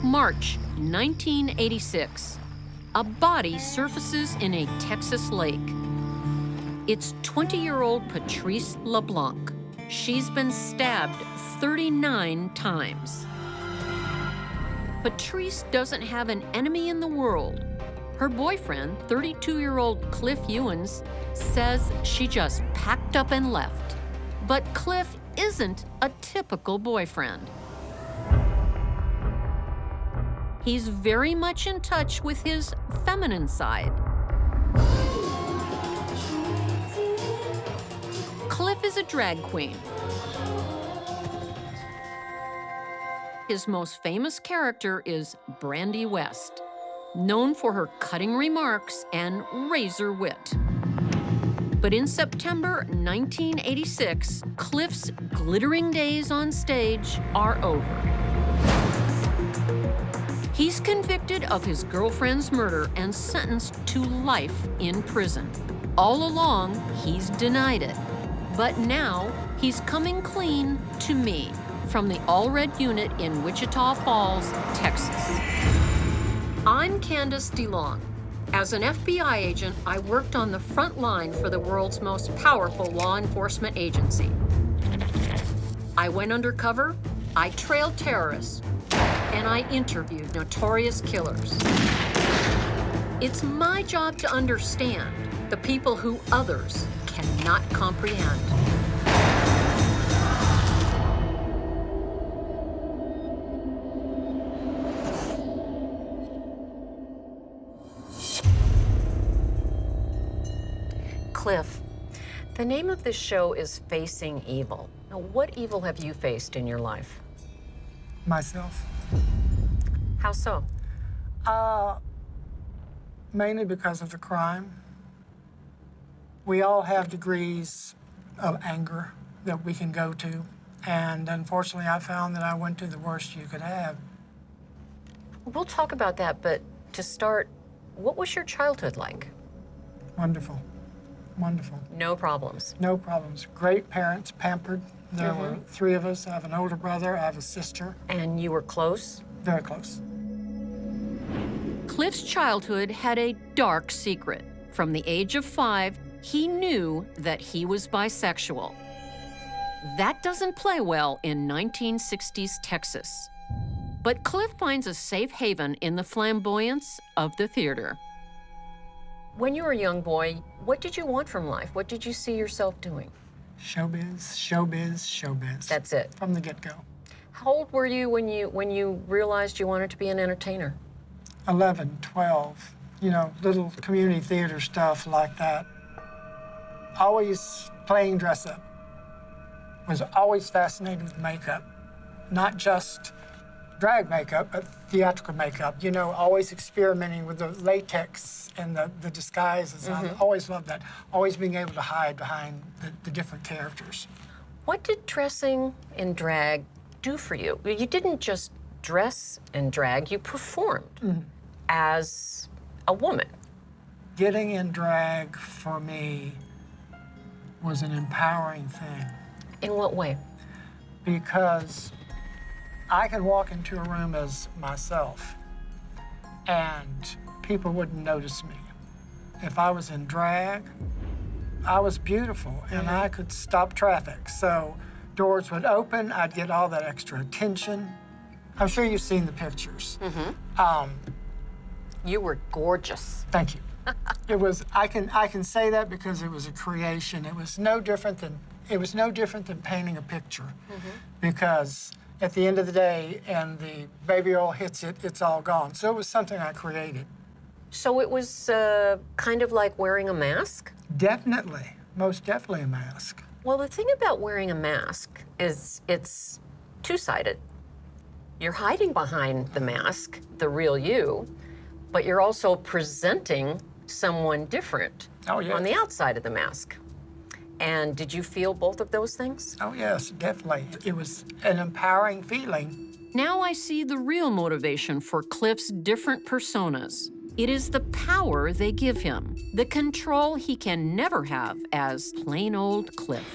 March 1986. A body surfaces in a Texas lake. It's 20-year-old Patrice Leblanc. She's been stabbed 39 times. Patrice doesn't have an enemy in the world. Her boyfriend, 32-year-old Cliff Euans, says she just packed up and left. But Cliff isn't a typical boyfriend. He's very much in touch with his feminine side. Cliff is a drag queen. His most famous character is Brandy West, known for her cutting remarks and razor wit. But in September 1986, Cliff's glittering days on stage are over. He's convicted of his girlfriend's murder and sentenced to life in prison. All along, he's denied it. But now, he's coming clean to me from the All Red Unit in Wichita Falls, Texas. I'm Candace DeLong. As an FBI agent, I worked on the front line for the world's most powerful law enforcement agency. I went undercover, I trailed terrorists, and I interviewed notorious killers. It's my job to understand the people who others cannot comprehend. Cliff, the name of this show is Facing Evil. Now, what evil have you faced in your life? Myself. How so? Mainly because of the crime. We all have degrees of anger that we can go to. And unfortunately, I found that I went to the worst you could have. We'll talk about that, but to start, what was your childhood like? Wonderful. Wonderful. No problems. No problems. Great parents, pampered. There were 3 of us. I have an older brother, I have a sister. And you were close? Very close. Cliff's childhood had a dark secret. From the age of 5, he knew that he was bisexual. That doesn't play well in 1960s Texas. But Cliff finds a safe haven in the flamboyance of the theater. When you were a young boy, what did you want from life? What did you see yourself doing? Showbiz, showbiz, showbiz. That's it. From the get-go. How old were you when you realized you wanted to be an entertainer? 11, 12, you know, little community theater stuff like that. Always playing dress-up. Was always fascinated with makeup. Not just drag makeup, but theatrical makeup. You know, always experimenting with the latex and the disguises. I always loved that. Always being able to hide behind the different characters. What did dressing in drag do for you? You didn't just dress in drag, you performed as a woman. Getting in drag for me was an empowering thing. In what way? Because I could walk into a room as myself and people wouldn't notice me. If I was in drag, I was beautiful and I could stop traffic. So doors would open, I'd get all that extra attention. I'm sure you've seen the pictures. You were gorgeous. Thank you. It was, I can say that because it was a creation. It was no different than painting a picture because at the end of the day, and the baby oil hits it, it's all gone. So it was something I created. So it was kind of like wearing a mask? Definitely, most definitely a mask. Well, the thing about wearing a mask is it's two-sided. You're hiding behind the mask, the real you, but you're also presenting someone different on the outside of the mask. And did you feel both of those things? Oh, yes, definitely. It was an empowering feeling. Now I see the real motivation for Cliff's different personas. It is the power they give him, the control he can never have as plain old Cliff.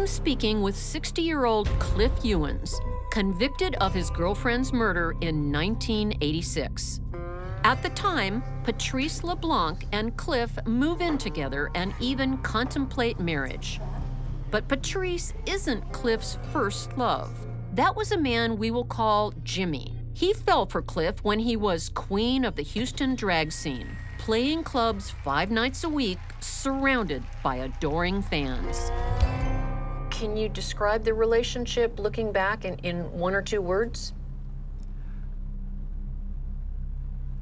I'm speaking with 60-year-old Cliff Euans, convicted of his girlfriend's murder in 1986. At the time, Patrice Leblanc and Cliff move in together and even contemplate marriage. But Patrice isn't Cliff's first love. That was a man we will call Jimmy. He fell for Cliff when he was queen of the Houston drag scene, playing clubs 5 nights a week, surrounded by adoring fans. Can you describe the relationship looking back in 1 or 2 words?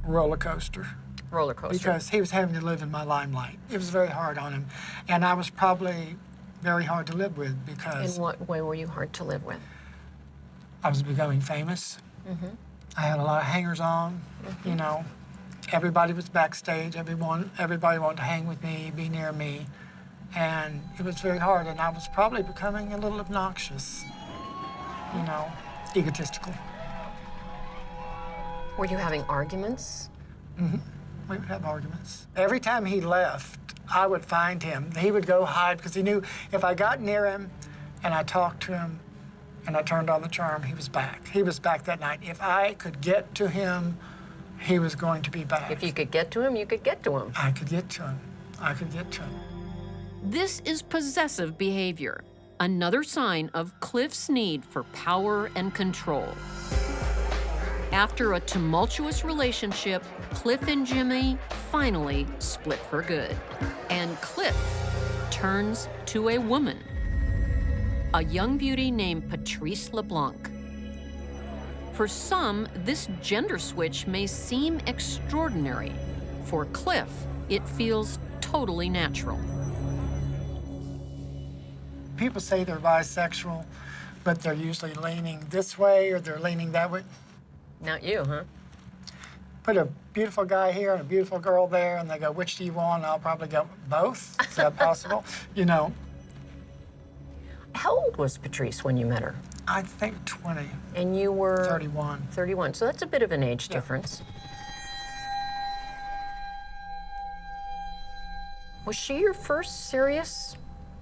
Roller coaster. Roller coaster. Because he was having to live in my limelight. It was very hard on him. And I was probably very hard to live with because... In what way were you hard to live with? I was becoming famous. I had a lot of hangers-on, you know. Everybody was backstage. Everybody wanted to hang with me, be near me. And it was very hard, and I was probably becoming a little obnoxious, you know, egotistical. Were you having arguments? We would have arguments. Every time he left, I would find him. He would go hide because he knew if I got near him and I talked to him and I turned on the charm, he was back. He was back that night. If I could get to him, he was going to be back. If you could get to him, you could get to him. I could get to him. I could get to him. This is possessive behavior, another sign of Cliff's need for power and control. After a tumultuous relationship, Cliff and Jimmy finally split for good. And Cliff turns to a woman, a young beauty named Patrice LeBlanc. For some, this gender switch may seem extraordinary. For Cliff, it feels totally natural. People say they're bisexual, but they're usually leaning this way or they're leaning that way. Not you, huh? Put a beautiful guy here and a beautiful girl there, and they go, which do you want? I'll probably go, both. Is that possible? You know. How old was Patrice when you met her? I think 20. And you were? 31. 31, so that's a bit of an age difference. Was she your first serious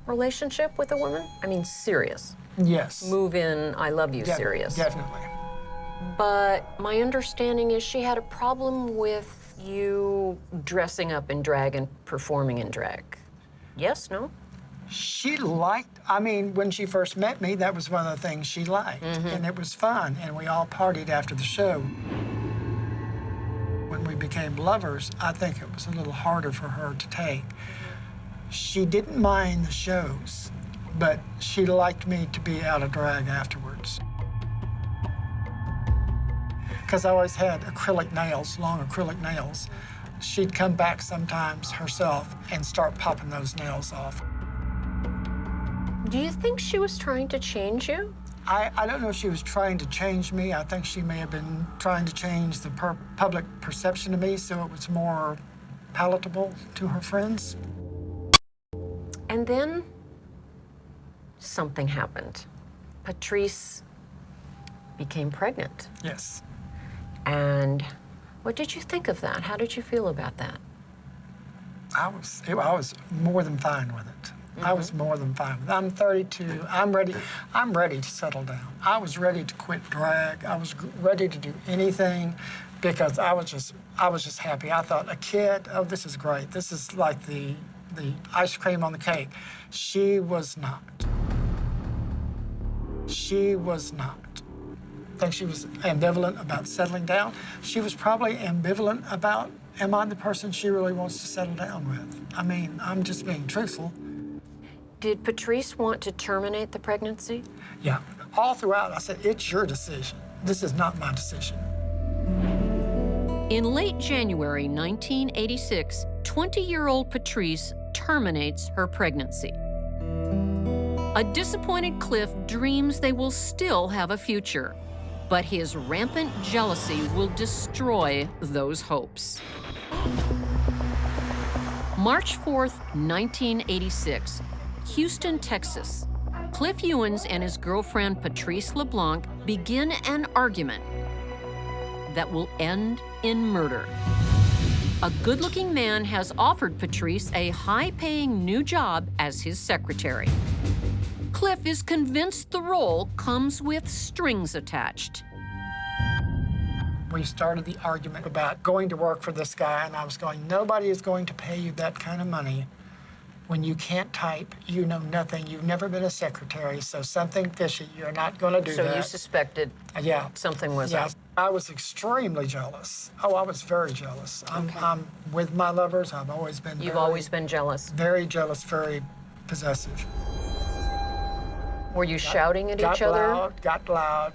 relationship with a woman? I mean, serious. Yes. Move in, I love you, serious. Definitely. But my understanding is she had a problem with you dressing up in drag and performing in drag. Yes, no? She liked, I mean, when she first met me, that was one of the things she liked. And it was fun, and we all partied after the show. When we became lovers, I think it was a little harder for her to take. She didn't mind the shows, but she liked me to be out of drag afterwards. Because I always had acrylic nails, long acrylic nails. She'd come back sometimes herself and start popping those nails off. Do you think she was trying to change you? I don't know if she was trying to change me. I think she may have been trying to change the public perception of me so it was more palatable to her friends. And then something happened. Patrice became pregnant. Yes. And what did you think of that? How did you feel about that? I was more than fine with it. I was more than fine with it. I'm 32. I'm ready to settle down. I was ready to quit drag. I was ready to do anything because I was just happy. I thought, a kid, oh, this is great. This is like the ice cream on the cake. She was not. She was not. I think she was ambivalent about settling down. She was probably ambivalent about, am I the person she really wants to settle down with? I mean, I'm just being truthful. Did Patrice want to terminate the pregnancy? Yeah, all throughout I said, it's your decision. This is not my decision. In late January 1986, 20-year-old Patrice terminates her pregnancy. A disappointed Cliff dreams they will still have a future, but his rampant jealousy will destroy those hopes. March 4th, 1986, Houston, Texas. Cliff Euans and his girlfriend Patrice LeBlanc begin an argument that will end in murder. A good-looking man has offered Patrice a high-paying new job as his secretary. Cliff is convinced the role comes with strings attached. We started the argument about going to work for this guy, and I was going, nobody is going to pay you that kind of money when you can't type, you know nothing, you've never been a secretary, so something fishy, you're not going to do that. So you suspected something was up. I was extremely jealous. Oh, I was very jealous. I'm with my lovers, I've always been You've always been jealous. Very jealous, very possessive. Were you shouting at each other? Got loud.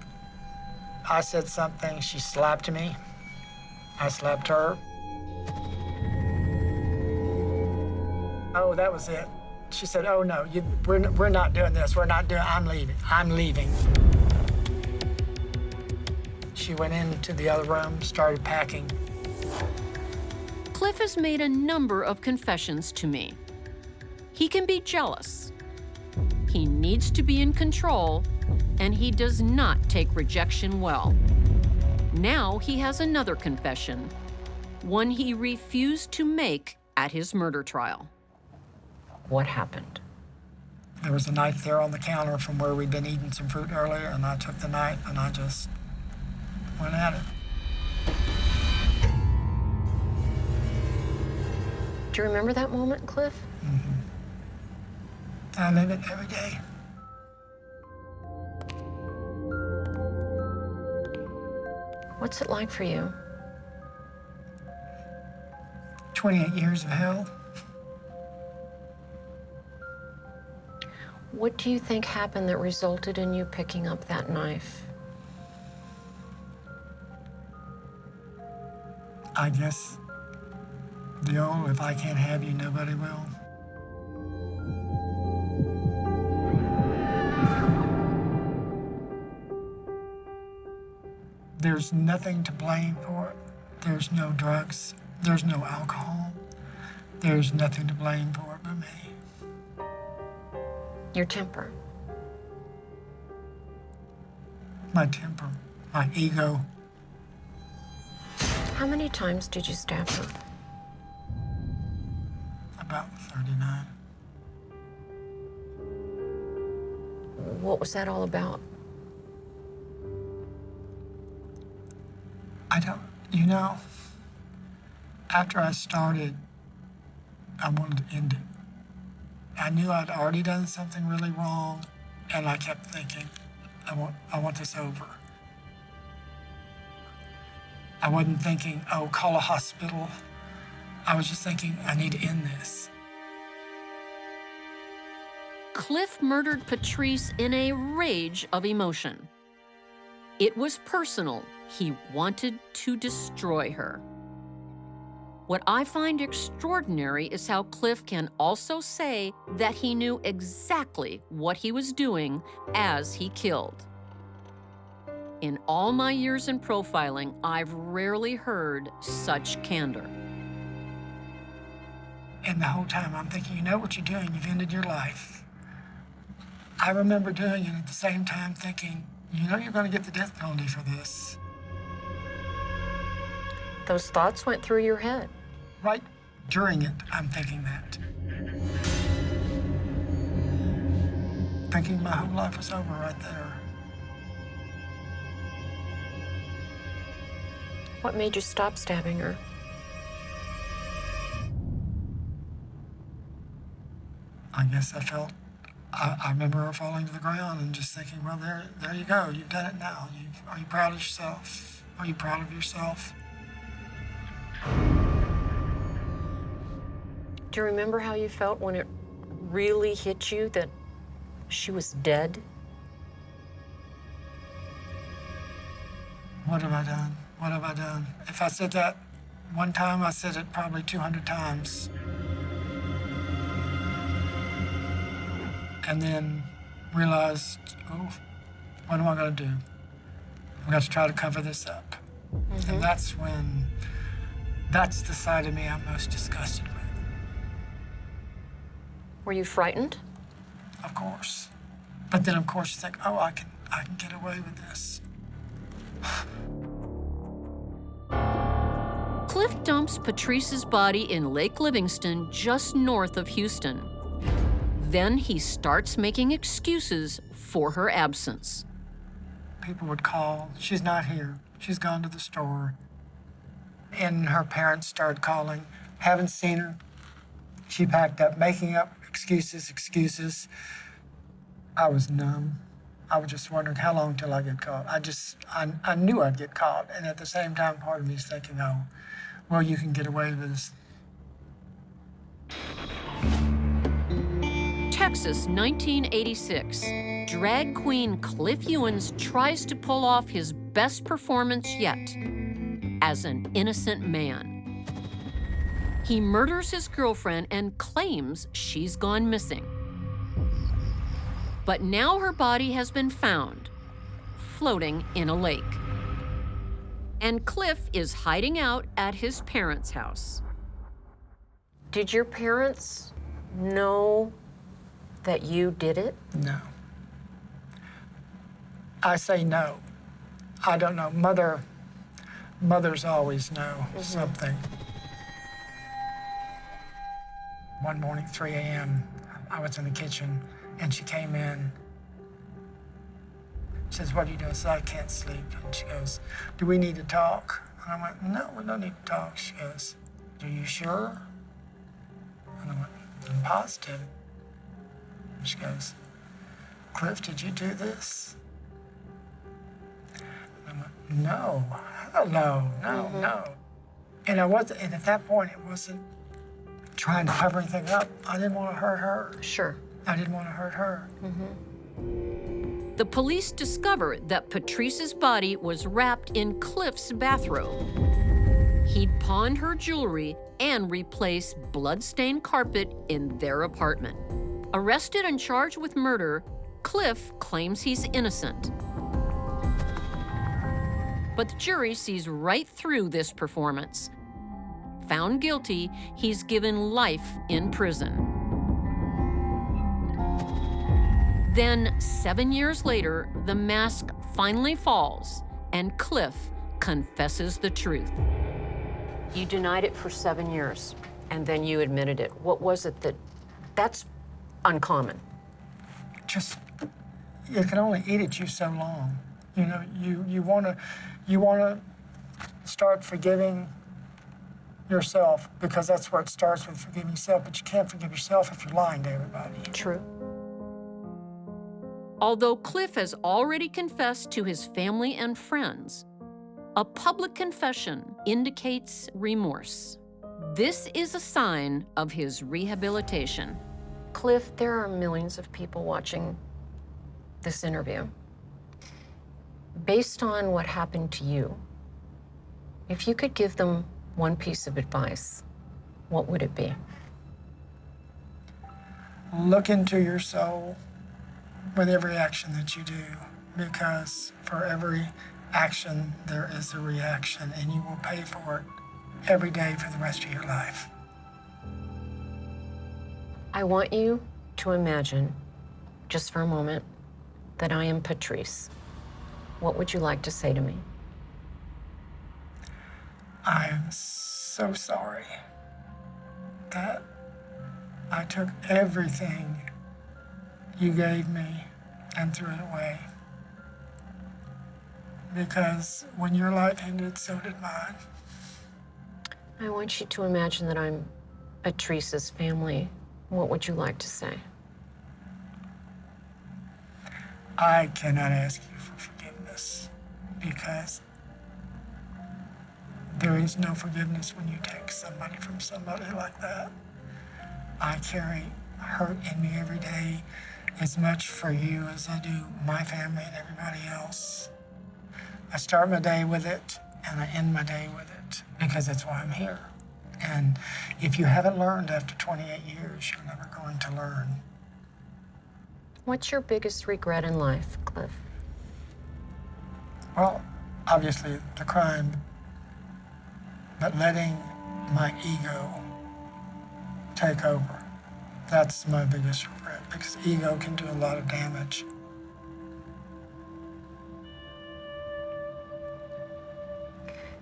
I said something, she slapped me. I slapped her. Oh, that was it. She said, oh no, we're not doing this, I'm leaving. She went into the other room, started packing. Cliff has made a number of confessions to me. He can be jealous. He needs to be in control, and he does not take rejection well. Now he has another confession, one he refused to make at his murder trial. What happened? There was a knife there on the counter from where we'd been eating some fruit earlier, and I took the knife and I just went at it. Do you remember that moment, Cliff? Mm-hmm. I live it every day. What's it like for you? 28 years of hell. What do you think happened that resulted in you picking up that knife? I guess the old, if I can't have you, nobody will. There's nothing to blame for it. There's no drugs. There's no alcohol. There's nothing to blame for it but me. Your temper. My temper, my ego. How many times did you stab her? About 39. What was that all about? You know, after I started, I wanted to end it. I knew I'd already done something really wrong, and I kept thinking, I want this over. I wasn't thinking, oh, call a hospital. I was just thinking, I need to end this. Cliff murdered Patrice in a rage of emotion. It was personal. He wanted to destroy her. What I find extraordinary is how Cliff can also say that he knew exactly what he was doing as he killed. In all my years in profiling, I've rarely heard such candor. And the whole time I'm thinking, you know what you're doing, you've ended your life. I remember doing it at the same time thinking, you know you're going to get the death penalty for this. Those thoughts went through your head. Right during it, I'm thinking that. Thinking my whole life was over right there. What made you stop stabbing her? I guess I remember her falling to the ground and just thinking, well, there you go, you've done it now. Are you proud of yourself? Are you proud of yourself? Do you remember how you felt when it really hit you that she was dead? What have I done? What have I done? If I said that one time, I said it probably 200 times. And then realized, oh, what am I going to do? I've got to try to cover this up. Mm-hmm. And that's the side of me I'm most disgusted with. Were you frightened? Of course. But then, of course, you think, oh, I can get away with this. Cliff dumps Patrice's body in Lake Livingston, just north of Houston. Then he starts making excuses for her absence. People would call, she's not here, she's gone to the store. And her parents started calling, haven't seen her. She packed up, making up excuses. I was numb. I was just wondering how long till I get caught. I knew I'd get caught. And at the same time, part of me is thinking, oh, well, you can get away with this. Texas, 1986. Drag queen Cliff Euans tries to pull off his best performance yet as an innocent man. He murders his girlfriend and claims she's gone missing. But now her body has been found, floating in a lake. And Cliff is hiding out at his parents' house. Did your parents know that you did it? No. I say no. I don't know. Mothers always know something. One morning, 3 a.m., I was in the kitchen, and she came in. She says, what are you doing? I said, I can't sleep. And she goes, do we need to talk? And I went, no, we don't need to talk. She goes, are you sure? And I went, I'm positive. And she goes, Cliff, did you do this? And I went, no, hell no, no. And at that point, it wasn't trying to cover anything up. I didn't want to hurt her. Sure. I didn't want to hurt her. The police discover that Patrice's body was wrapped in Cliff's bathrobe. He'd pawned her jewelry and replaced blood-stained carpet in their apartment. Arrested and charged with murder, Cliff claims he's innocent. But the jury sees right through this performance. Found guilty, he's given life in prison. Then, 7 years later, the mask finally falls, and Cliff confesses the truth. You denied it for 7 years, and then you admitted it. What was it that's uncommon? Just, it can only eat at you so long. You know, you wanna start forgiving yourself, because that's where it starts, with forgiving yourself, but you can't forgive yourself if you're lying to everybody. True. Although Cliff has already confessed to his family and friends, a public confession indicates remorse. This is a sign of his rehabilitation. Cliff, there are millions of people watching this interview. Based on what happened to you, if you could give them one piece of advice, what would it be? Look into your soul with every action that you do, because for every action, there is a reaction, and you will pay for it every day for the rest of your life. I want you to imagine, just for a moment, that I am Patrice. What would you like to say to me? I am so sorry that I took everything you gave me and threw it away. Because when your life ended, so did mine. I want you to imagine that I'm Patrice's family. What would you like to say? I cannot ask you for forgiveness, because there is no forgiveness when you take somebody from somebody like that. I carry hurt in me every day, as much for you as I do my family and everybody else. I start my day with it, and I end my day with it, because that's why I'm here. And if you haven't learned after 28 years, you're never going to learn. What's your biggest regret in life, Cliff? Well, obviously the crime, but letting my ego take over. That's my biggest regret, because ego can do a lot of damage.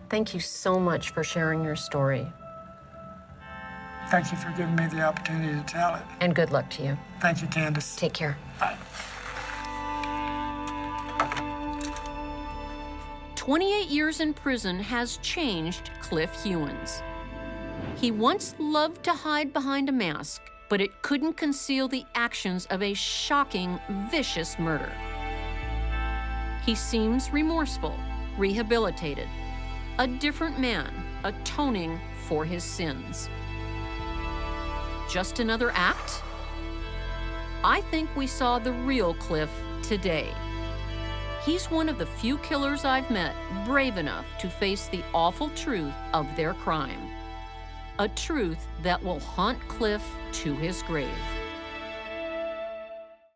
Thank you so much for sharing your story. Thank you for giving me the opportunity to tell it. And good luck to you. Thank you, Candace. Take care. Bye. 28 years in prison has changed Cliff Euans. He once loved to hide behind a mask, but it couldn't conceal the actions of a shocking, vicious murder. He seems remorseful, rehabilitated, a different man, atoning for his sins. Just another act? I think we saw the real Cliff today. He's one of the few killers I've met brave enough to face the awful truth of their crime. A truth that will haunt Cliff to his grave.